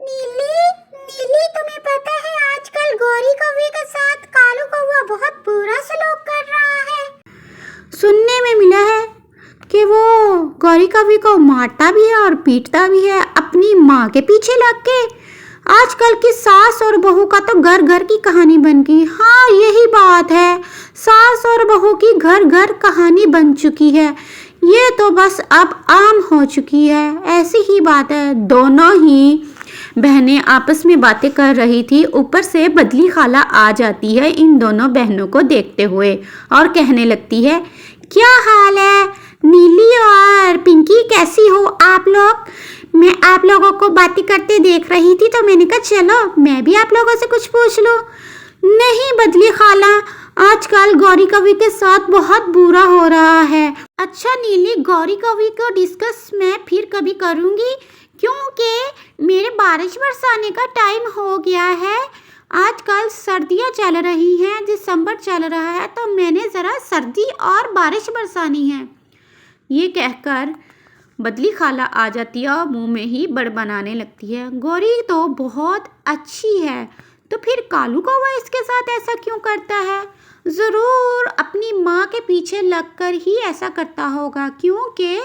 नीली, नीली तुम्हें पता है आजकल गौरी कौवे के साथ कालू कौवा बहुत बुरा सलूक कर रहा है। सुनने में मिला है कि वो गौरी कौवी को मारता भी है और पीटता भी है अपनी माँ के पीछे लग के। आजकल की सास और बहू का तो घर घर की कहानी बन गई। हाँ, यही बात है, सास और बहू की घर घर कहानी बन चुकी है। ये तो बस अब आम हो चुकी है। ऐसी ही बात है, दोनों ही बहनें आपस में बातें कर रही थी। ऊपर से बदली खाला आ जाती है इन दोनों बहनों को देखते हुए और कहने लगती है, क्या हाल है नीली और पिंकी, कैसी हो आप लोग? मैं आप लोगों को बातें करते देख रही थी तो मैंने कहा चलो मैं भी आप लोगों से कुछ पूछ लूं। नहीं बदली खाला, आजकल गौरी कवि के साथ बहुत बुरा हो रहा है। अच्छा नीली, गौरी कवि को डिस्कस मैं फिर कभी करूंगी क्योंकि मेरे बारिश बरसाने का टाइम हो गया है। आजकल सर्दियाँ चल रही हैं, दिसंबर चल रहा है, तो मैंने ज़रा सर्दी और बारिश बरसानी है। ये कहकर बदली खाला आ जाती है और मुंह में ही बड़बड़ाने लगती है, गौरी तो बहुत अच्छी है, तो फिर कालू कौवा इसके साथ ऐसा क्यों करता है? ज़रूर अपनी माँ के पीछे लगकर ही ऐसा करता होगा, क्योंकि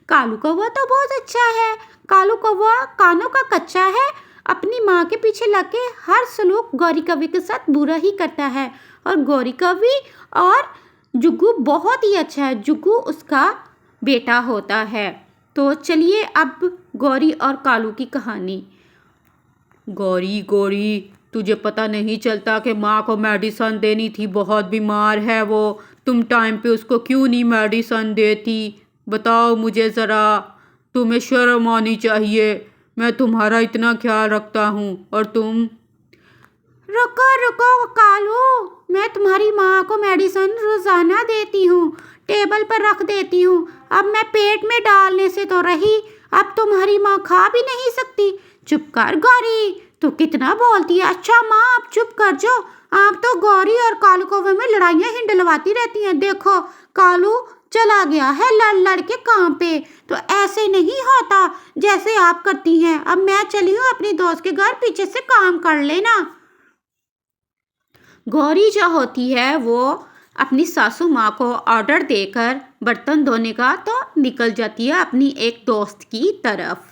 कालू कौवा तो बहुत अच्छा है। कालू कौवा कानों का कच्चा है, अपनी माँ के पीछे लग के हर सलूक गौरी कवि के साथ बुरा ही करता है। और गौरी कवि और जुग्गू बहुत ही अच्छा है, जुग्गू उसका बेटा होता है। तो चलिए अब गौरी और कालू की कहानी। गौरी गौरी, तुझे पता नहीं चलता कि माँ को मेडिसिन देनी थी, बहुत बीमार है वो, तुम टाइम पे उसको क्यों नहीं मेडिसिन देती? बताओ मुझे ज़रा, तुम्हें शर्म आनी चाहिए, मैं तुम्हारा इतना ख्याल रखता हूँ और तुम। रुको रुको कालू, मैं तुम्हारी माँ को मेडिसिन रोज़ाना देती हूँ, टेबल पर रख देती हूँ। अब मैं पेट में डालने से तो रही, अब तुम्हारी माँ खा भी नहीं सकती। चुप कर गौरी, तू कितना बोलती है। अच्छा माँ आप चुप कर जो, आप तो गौरी और कालू कौवे में लड़ाइयाँ ही डलवाती रहती हैं। देखो कालू चला गया है लड़ लड़ के काम पे, तो ऐसे नहीं होता जैसे आप करती हैं। अब मैं चली हूँ अपनी दोस्त के घर, पीछे से काम कर लेना। गौरी जो होती है वो अपनी सासू माँ को ऑर्डर देकर बर्तन धोने का तो निकल जाती है अपनी एक दोस्त की तरफ।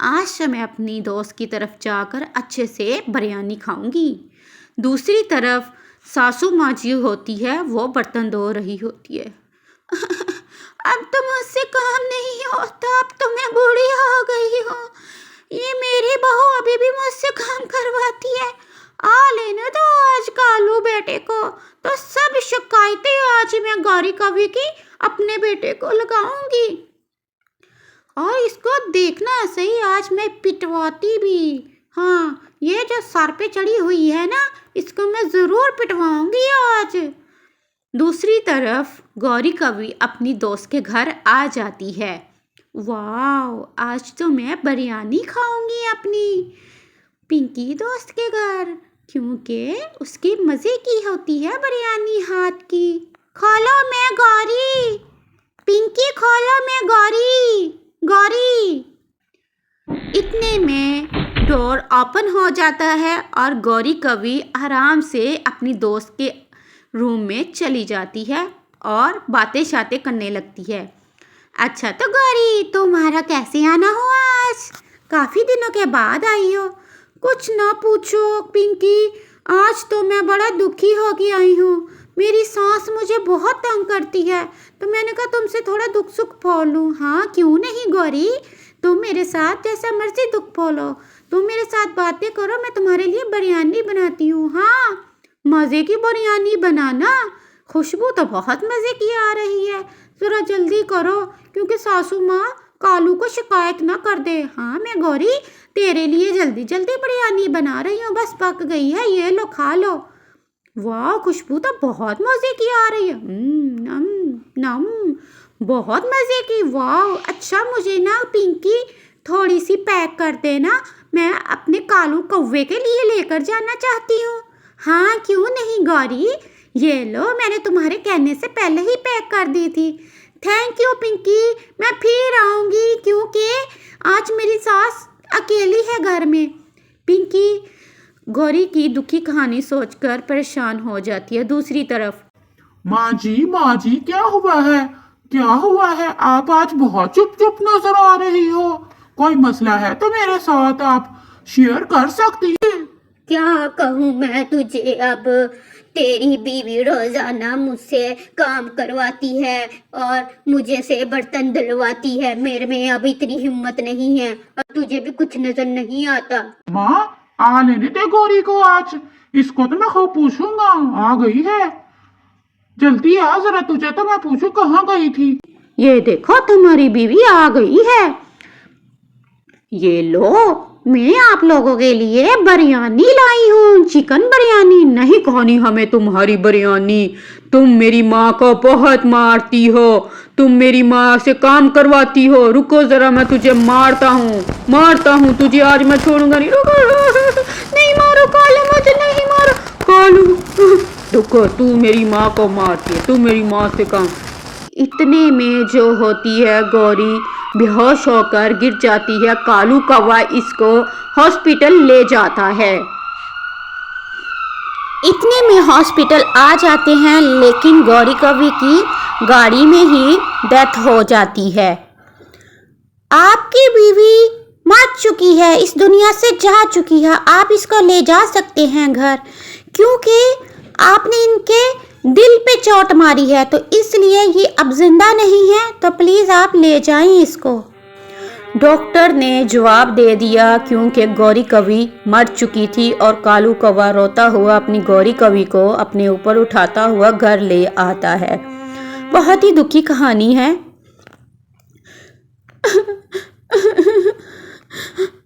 आज से मैं अपनी दोस्त की तरफ जाकर अच्छे से बिरयानी खाऊंगी। दूसरी तरफ सासू माँ जी होती है वो बर्तन धो रही होती है। अब तो मुझसे काम नहीं होता, अब तो मैं बूढ़ी हो गई हूँ, ये मेरी बहू अभी भी मुझसे काम करवाती है। आ लेने दो आज कालू बेटे को, तो सब शिकायतें आज मैं गौरी कवि की अपने बेटे को लगाऊंगी और इसको देखना सही, आज मैं पिटवाती भी। हाँ, ये जो सर पे चढ़ी हुई है ना, इसको मैं ज़रूर पिटवाऊंगी आज। दूसरी तरफ गौरी कवि अपनी दोस्त के घर आ जाती है। वाह, आज तो मैं बिरयानी खाऊंगी अपनी पिंकी दोस्त के घर, क्योंकि उसकी मज़े की होती है बिरयानी हाथ की। खोलो मैं गौरी, पिंकी खोलो मैं गौरी, गौरी। इतने में डोर ओपन हो जाता है और गौरी कवि आराम से अपनी दोस्त के रूम में चली जाती है और बातें शातें करने लगती है। अच्छा तो गौरी, तुम्हारा कैसे आना हुआ आज? काफ़ी दिनों के बाद आई हो। कुछ ना पूछो पिंकी, आज तो मैं बड़ा दुखी हो के आई हूँ। मेरी सास मुझे बहुत तंग करती है, तो मैंने कहा तुमसे थोड़ा दुख सुख फोल लूँ। हाँ क्यों नहीं गौरी, तुम मेरे साथ जैसा मर्जी दुख फोलो, तुम मेरे साथ बातें करो, मैं तुम्हारे लिए बिरयानी बनाती हूँ। हाँ मज़े की बिरयानी बनाना, खुशबू तो बहुत मज़े की आ रही है, ज़रा जल्दी करो क्योंकि सासू माँ कालू को शिकायत ना कर दे। हाँ मैं गौरी तेरे लिए जल्दी जल्दी बिरयानी बना रही हूँ, बस पक गई है, ये लो खा लो। वाह खुशबू तो बहुत मज़े की आ रही है, नम नम, बहुत मज़े की। वाह अच्छा, मुझे ना पिंकी थोड़ी सी पैक कर देना, मैं अपने कालू कौवे के लिए लेकर जाना चाहती हूँ। हाँ क्यों नहीं गौरी, ये लो मैंने तुम्हारे कहने से पहले ही पैक कर दी थी। थैंक यू पिंकी, मैं फिर आऊँगी क्योंकि आज मेरी सास अकेली है घर में। पिंकी गौरी की दुखी कहानी सोचकर परेशान हो जाती है। दूसरी तरफ माँ जी क्या हुआ है? क्या हुआ है? आप आज बहुत चुप चुप नजर आ रही हो। कोई मसला है तो मेरे साथ आप शेयर कर सकती है। क्या कहूँ मैं तुझे, अब तेरी बीवी रोजाना मुझसे काम करवाती है और मुझे से बर्तन धुलवाती है। मेरे में अब इतनी हिम्मत नहीं है और तुझे भी कुछ नजर नहीं आता। माँ आ लेने दे गौरी को आज, इसको तो मैं खूब पूछूंगा। आ गई है, जल्दी आ जरा, तुझे तो मैं पूछूं कहाँ गई थी। ये देखो तुम्हारी बीवी आ गई है। ये लो, मैं आप लोगों के लिए बिरयानी लाई हूँ, चिकन बिरयानी। नहीं खानी हमें तुम्हारी बिरयानी। तुम मेरी माँ को बहुत मारती हो, तुम मेरी माँ से काम करवाती हो। रुको जरा, मैं तुझे मारता हूँ तुझे आज मैं छोड़ूंगा नहीं। रुको, नहीं मारो कालू, मुझे नहीं मारो कालू। रुको, तू मेरी माँ को मारती है, तू मेरी माँ से काम। इतने में जो होती है गौरी बेहोश होकर गिर जाती है। कालू कौवा इसको हॉस्पिटल ले जाता है। इतने में हॉस्पिटल आ जाते हैं, लेकिन गौरी कौवे की गाड़ी में ही डेथ हो जाती है। आपकी बीवी मर चुकी है, इस दुनिया से जा चुकी है। आप इसको ले जा सकते हैं घर, क्योंकि आपने इनके दिल पे चोट मारी है, तो इसलिए ये अब जिंदा नहीं है, तो प्लीज आप ले जाएं इसको। डॉक्टर ने जवाब दे दिया, क्योंकि गौरी कौवी मर चुकी थी। और कालू कौवा रोता हुआ अपनी गौरी कौवी को अपने ऊपर उठाता हुआ घर ले आता है। बहुत ही दुखी कहानी है।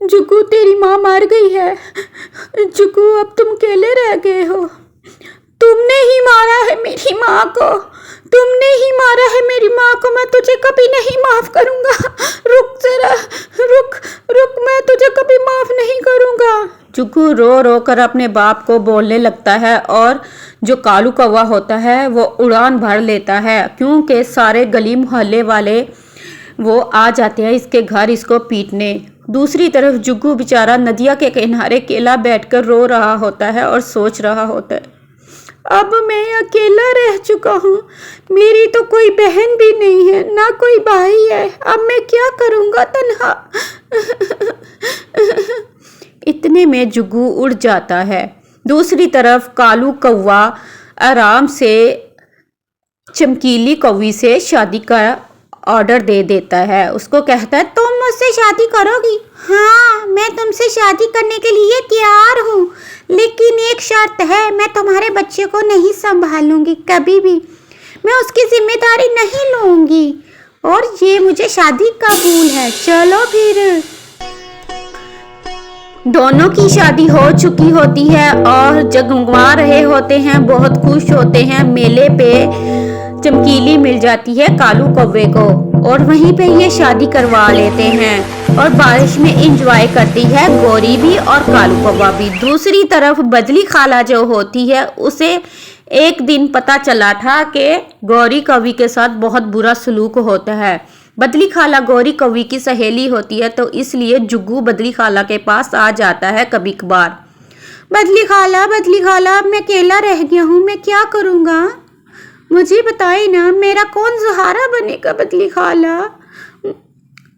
जुगू, तेरी माँ मर गई है। जुगू, अब तुम अकेले रह गए हो। तुमने ही मारा है मेरी माँ को, तुमने ही मारा है मेरी माँ को। मैं तुझे कभी नहीं माफ करूंगा। रुक जरा, रुक, मैं तुझे कभी माफ नहीं करूंगा। जुगू रो रो कर अपने बाप को बोलने लगता है, और जो कालू कौवा होता है वो उड़ान भर लेता है, क्योंकि सारे गली मोहल्ले वाले वो आ जाते हैं इसके घर इसको पीटने। दूसरी तरफ जुगू बेचारा नदिया के किनारे अकेला बैठकर रो रहा होता है और सोच रहा होता है, अब मैं अकेला रह चुका हूँ। मेरी तो कोई बहन भी नहीं है, ना कोई भाई है। अब मैं क्या करूँगा तन्हा। इतने में जुगू उड़ जाता है। दूसरी तरफ कालू कौवा आराम से चमकीली कौवी से शादी का ऑर्डर दे देता है। उसको कहता है, तुम मुझसे शादी करोगी? हाँ, मैं तुमसे शादी करने के लिए तैयार हूँ, लेकिन एक शर्त है, मैं तुम्हारे बच्चे को नहीं संभालूंगी कभी भी। मैं उसकी जिम्मेदारी नहीं लूंगी, और ये मुझे शादी कबूल है। चलो फिर। दोनों की शादी हो चुकी होती है और जगमगा रहे होते हैं, बहुत खुश होते हैं। मेले पे चमकीली मिल जाती है कालू कौवे को, और वहीं पे ये शादी करवा लेते हैं, और बारिश में एंजॉय करती है गौरी भी और कालू कौवा भी। दूसरी तरफ बदली खाला जो होती है, उसे एक दिन पता चला था कि गौरी कौवी के साथ बहुत बुरा सलूक होता है। बदली खाला गौरी कौवी की सहेली होती है, तो इसलिए जुग्गू बदली खाला के पास आ जाता है कभी कभार। बदली खाला, मैं अकेला रह गया हूँ, मैं क्या करूँगा? मुझे बताए ना, मेरा कौन सहारा बनेगा बदली खाला?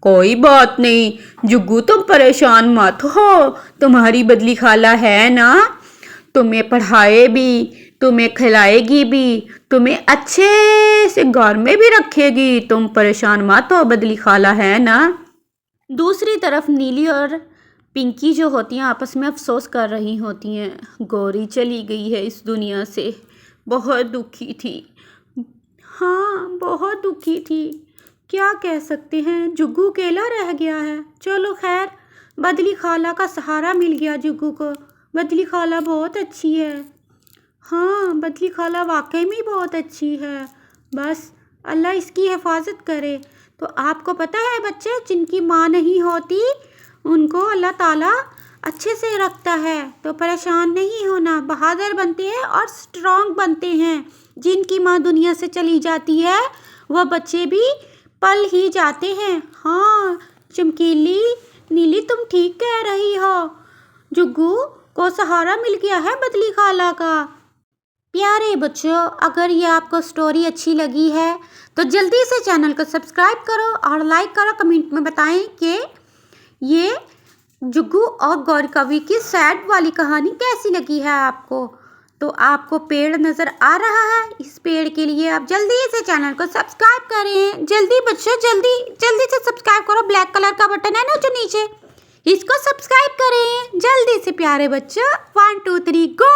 कोई बात नहीं जुग्गू, तुम परेशान मत हो। तुम्हारी बदली खाला है ना, तुम्हें पढ़ाए भी, तुम्हें खिलाएगी भी, तुम्हें अच्छे से घर में भी रखेगी। तुम परेशान मत हो, बदली खाला है ना। दूसरी तरफ नीली और पिंकी जो होती हैं आपस में अफसोस कर रही होती हैं। गौरी चली गई है इस दुनिया से, बहुत दुखी थी। हाँ, बहुत दुखी थी। क्या कह सकते हैं, जुग्गू अकेला रह गया है। चलो खैर, बदली खाला का सहारा मिल गया जुग्गू को। बदली खाला बहुत अच्छी है। हाँ, बदली खाला वाकई में बहुत अच्छी है। बस अल्लाह इसकी हिफाजत करे। तो आपको पता है बच्चे, जिनकी माँ नहीं होती उनको अल्लाह ताला अच्छे से रखता है। तो परेशान नहीं होना, बहादुर बनते हैं और स्ट्रॉन्ग बनते हैं। जिनकी माँ दुनिया से चली जाती है वह बच्चे भी पल ही जाते हैं। हाँ, चमकीली नीली तुम ठीक कह रही हो, जुग्गू को सहारा मिल गया है बदली खाला का। प्यारे बच्चों, अगर ये आपको स्टोरी अच्छी लगी है तो जल्दी से चैनल को सब्सक्राइब करो और लाइक करो। कमेंट में बताएं कि ये जुग्गू और गौरी कवि की सैड वाली कहानी कैसी लगी है आपको। तो आपको पेड़ नज़र आ रहा है, इस पेड़ के लिए आप जल्दी से चैनल को सब्सक्राइब करें। जल्दी बच्चों, जल्दी से सब्सक्राइब करो। ब्लैक कलर का बटन है ना जो नीचे, इसको सब्सक्राइब करें जल्दी से प्यारे बच्चों। 1 2 3 गो।